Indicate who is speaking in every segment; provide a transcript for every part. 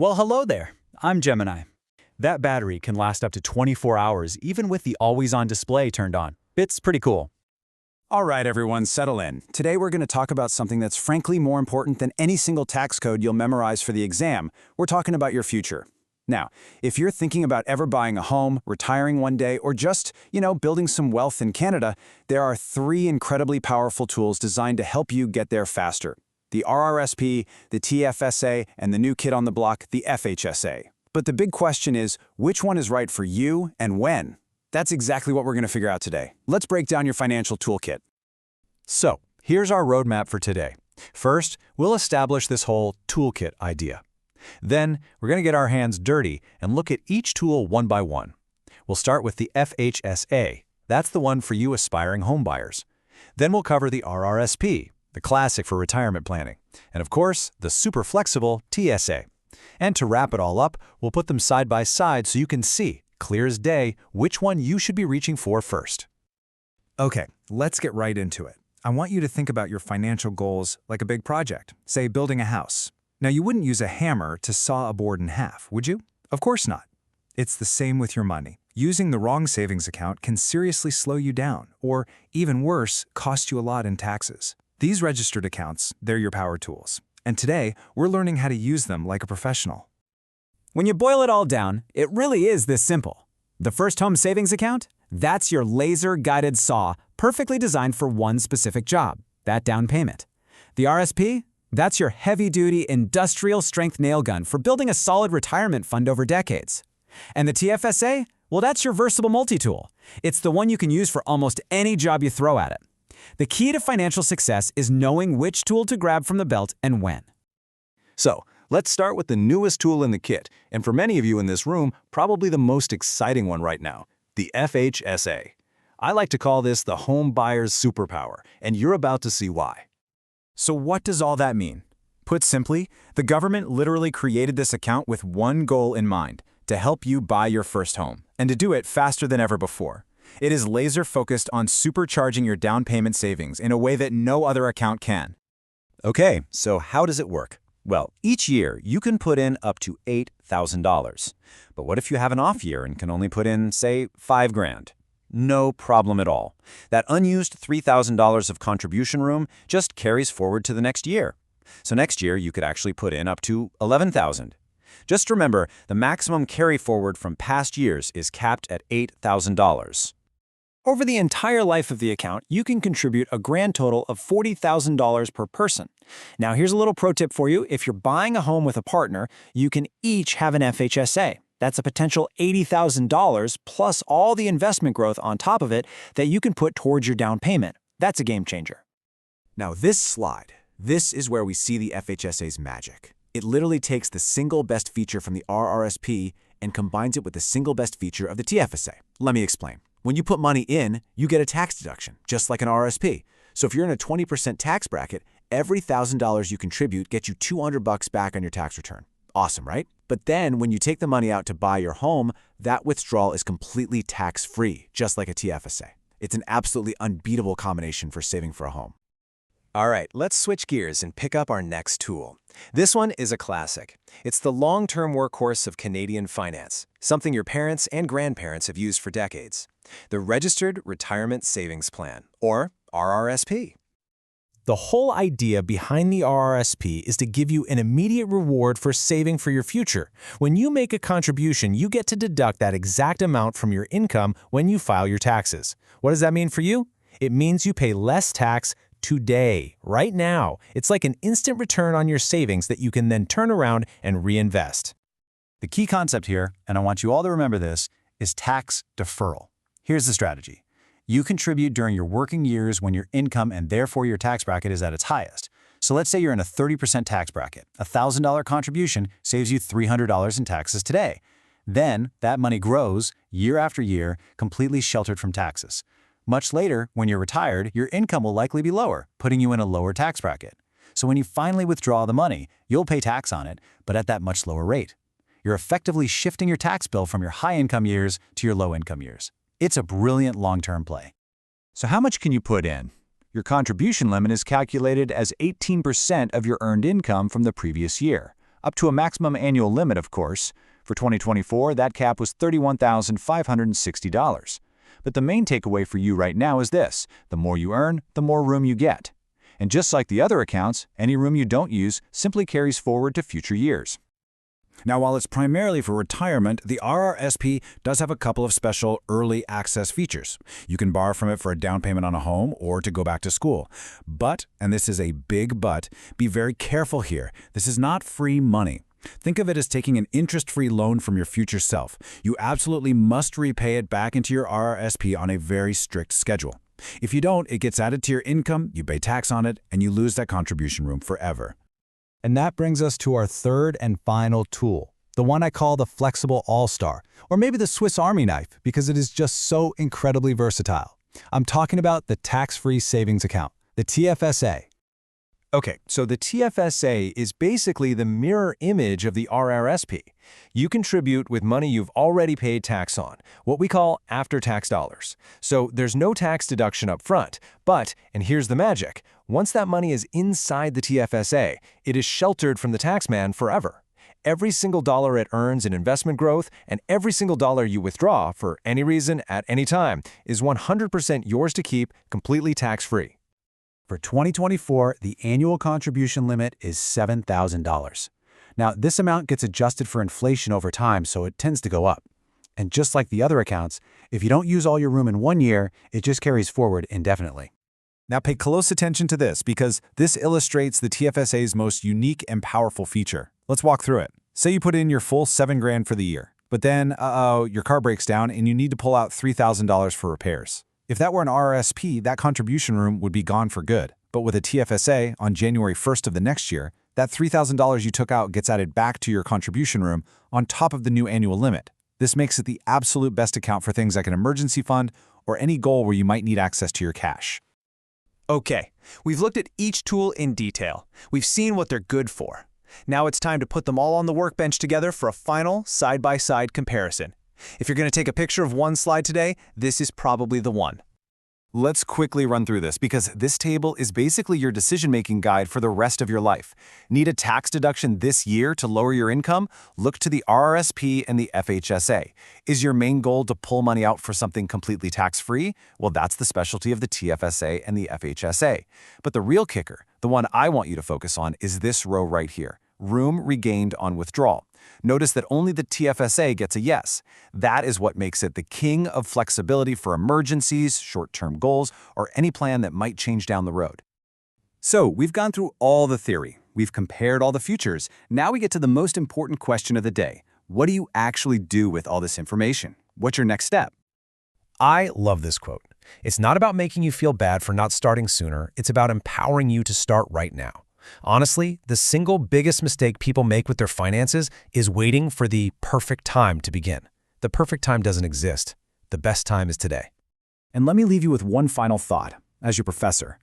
Speaker 1: Well, hello there. I'm Gemini. That battery can last up to 24 hours even with the always-on display turned on. It's pretty cool.
Speaker 2: All right, everyone, settle in. Today we're going to talk about something that's frankly more important than any single tax code you'll memorize for the exam. We're talking about your future. Now, if you're thinking about ever buying a home, retiring one day, or just, building some wealth in Canada, there are three incredibly powerful tools designed to help you get there faster: the RRSP, the TFSA, and the new kid on the block, the FHSA. But the big question is, which one is right for you and when? That's exactly what we're going to figure out today. Let's break down your financial toolkit.
Speaker 1: So, here's our roadmap for today. First, we'll establish this whole toolkit idea. Then, we're going to get our hands dirty and look at each tool one by one. We'll start with the FHSA. That's the one for you aspiring home buyers. Then we'll cover the RRSP, the classic for retirement planning. And of course, the super flexible TSA. And to wrap it all up, we'll put them side by side so you can see, clear as day, which one you should be reaching for first.
Speaker 2: Okay, let's get right into it. I want you to think about your financial goals like a big project, say building a house. Now, you wouldn't use a hammer to saw a board in half, would you? Of course not. It's the same with your money. Using the wrong savings account can seriously slow you down, or even worse, cost you a lot in taxes. These registered accounts, they're your power tools. And today, we're learning how to use them like a professional.
Speaker 3: When you boil it all down, it really is this simple. The first home savings account? That's your laser-guided saw, perfectly designed for one specific job, that down payment. The RSP? That's your heavy-duty, industrial-strength nail gun for building a solid retirement fund over decades. And the TFSA? Well, that's your versatile multi-tool. It's the one you can use for almost any job you throw at it. The key to financial success is knowing which tool to grab from the belt and when.
Speaker 1: So, let's start with the newest tool in the kit, and for many of you in this room, probably the most exciting one right now, the FHSA. I like to call this the home buyer's superpower, and you're about to see why.
Speaker 2: So what does all that mean? Put simply, the government literally created this account with one goal in mind: to help you buy your first home, and to do it faster than ever before. It is laser-focused on supercharging your down payment savings in a way that no other account can.
Speaker 4: Okay, so how does it work? Well, each year you can put in up to $8,000. But what if you have an off year and can only put in, say, $5,000? No problem at all. That unused $3,000 of contribution room just carries forward to the next year. So next year you could actually put in up to $11,000. Just remember, the maximum carry forward from past years is capped at $8,000.
Speaker 5: Over the entire life of the account, you can contribute a grand total of $40,000 per person. Now, here's a little pro tip for you. If you're buying a home with a partner, you can each have an FHSA. That's a potential $80,000 plus all the investment growth on top of it that you can put towards your down payment. That's a game changer.
Speaker 2: Now, this slide, this is where we see the FHSA's magic. It literally takes the single best feature from the RRSP and combines it with the single best feature of the TFSA. Let me explain. When you put money in, you get a tax deduction, just like an RRSP. So if you're in a 20% tax bracket, every $1,000 you contribute gets you $200 back on your tax return. Awesome, right? But then when you take the money out to buy your home, that withdrawal is completely tax-free, just like a TFSA. It's an absolutely unbeatable combination for saving for a home.
Speaker 6: All right, let's switch gears and pick up our next tool. This one is a classic. It's the long-term workhorse of Canadian finance, something your parents and grandparents have used for decades. The Registered Retirement Savings Plan, or RRSP.
Speaker 3: The whole idea behind the RRSP is to give you an immediate reward for saving for your future. When you make a contribution, you get to deduct that exact amount from your income when you file your taxes. What does that mean for you? It means you pay less tax today, right now. It's like an instant return on your savings that you can then turn around and reinvest.
Speaker 4: The key concept here, and I want you all to remember this, is tax deferral. Here's the strategy. You contribute during your working years when your income and therefore your tax bracket is at its highest. So let's say you're in a 30% tax bracket. A $1,000 contribution saves you $300 in taxes today. Then that money grows year after year, completely sheltered from taxes. Much later, when you're retired, your income will likely be lower, putting you in a lower tax bracket. So when you finally withdraw the money, you'll pay tax on it, but at that much lower rate. You're effectively shifting your tax bill from your high-income years to your low-income years. It's a brilliant long-term play. So how much can you put in? Your contribution limit is calculated as 18% of your earned income from the previous year. up to a maximum annual limit, of course. For 2024, that cap was $31,560. But the main takeaway for you right now is this: the more you earn, the more room you get. And just like the other accounts, any room you don't use simply carries forward to future years.
Speaker 2: Now, while it's primarily for retirement, the RRSP does have a couple of special early access features. You can borrow from it for a down payment on a home or to go back to school. But, and this is a big but, be very careful here. This is not free money. Think of it as taking an interest-free loan from your future self. You absolutely must repay it back into your RRSP on a very strict schedule. If you don't, it gets added to your income, you pay tax on it, and you lose that contribution room forever.
Speaker 1: And that brings us to our third and final tool, the one I call the Flexible All-Star, or maybe the Swiss Army knife, because it is just so incredibly versatile. I'm talking about the tax-free savings account, the TFSA.
Speaker 6: Okay, so the TFSA is basically the mirror image of the RRSP. You contribute with money you've already paid tax on, what we call after-tax dollars. So there's no tax deduction up front, but, and here's the magic, once that money is inside the TFSA, it is sheltered from the taxman forever. Every single dollar it earns in investment growth and every single dollar you withdraw for any reason at any time is 100% yours to keep, completely tax-free.
Speaker 4: For 2024, the annual contribution limit is $7,000. Now, this amount gets adjusted for inflation over time, so it tends to go up. And just like the other accounts, if you don't use all your room in 1 year, it just carries forward indefinitely.
Speaker 2: Now pay close attention to this because this illustrates the TFSA's most unique and powerful feature. Let's walk through it. Say you put in your full $7,000 for the year, but then, your car breaks down and you need to pull out $3,000 for repairs. If that were an RRSP, that contribution room would be gone for good. But with a TFSA, on January 1st of the next year, that $3,000 you took out gets added back to your contribution room on top of the new annual limit. This makes it the absolute best account for things like an emergency fund or any goal where you might need access to your cash.
Speaker 5: Okay, we've looked at each tool in detail. We've seen what they're good for. Now it's time to put them all on the workbench together for a final side-by-side comparison. If you're going to take a picture of one slide today, this is probably the one.
Speaker 2: Let's quickly run through this because this table is basically your decision-making guide for the rest of your life. Need a tax deduction this year to lower your income? Look to the RRSP and the FHSA. Is your main goal to pull money out for something completely tax-free? Well, that's the specialty of the TFSA and the FHSA. But the real kicker, the one I want you to focus on, is this row right here, room regained on withdrawal. Notice that only the TFSA gets a yes. That is what makes it the king of flexibility for emergencies, short-term goals, or any plan that might change down the road.
Speaker 3: So, we've gone through all the theory. We've compared all the futures. Now we get to the most important question of the day. What do you actually do with all this information? What's your next step?
Speaker 6: I love this quote. It's not about making you feel bad for not starting sooner. It's about empowering you to start right now. Honestly, the single biggest mistake people make with their finances is waiting for the perfect time to begin. The perfect time doesn't exist. The best time is today.
Speaker 2: And let me leave you with one final thought, as your professor.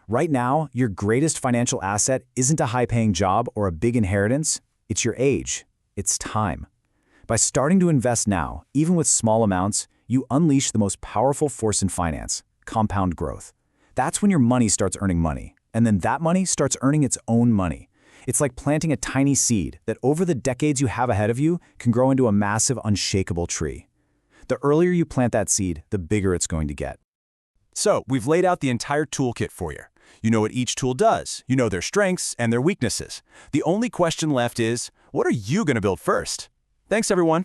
Speaker 2: Right now, your greatest financial asset isn't a high-paying job or a big inheritance. It's your age. It's time. By starting to invest now, even with small amounts, you unleash the most powerful force in finance, compound growth. That's when your money starts earning money. And then that money starts earning its own money. It's like planting a tiny seed that over the decades you have ahead of you can grow into a massive, unshakable tree. The earlier you plant that seed, the bigger it's going to get.
Speaker 6: So, we've laid out the entire toolkit for you. You know what each tool does. You know their strengths and their weaknesses. The only question left is, what are you going to build first? Thanks, everyone.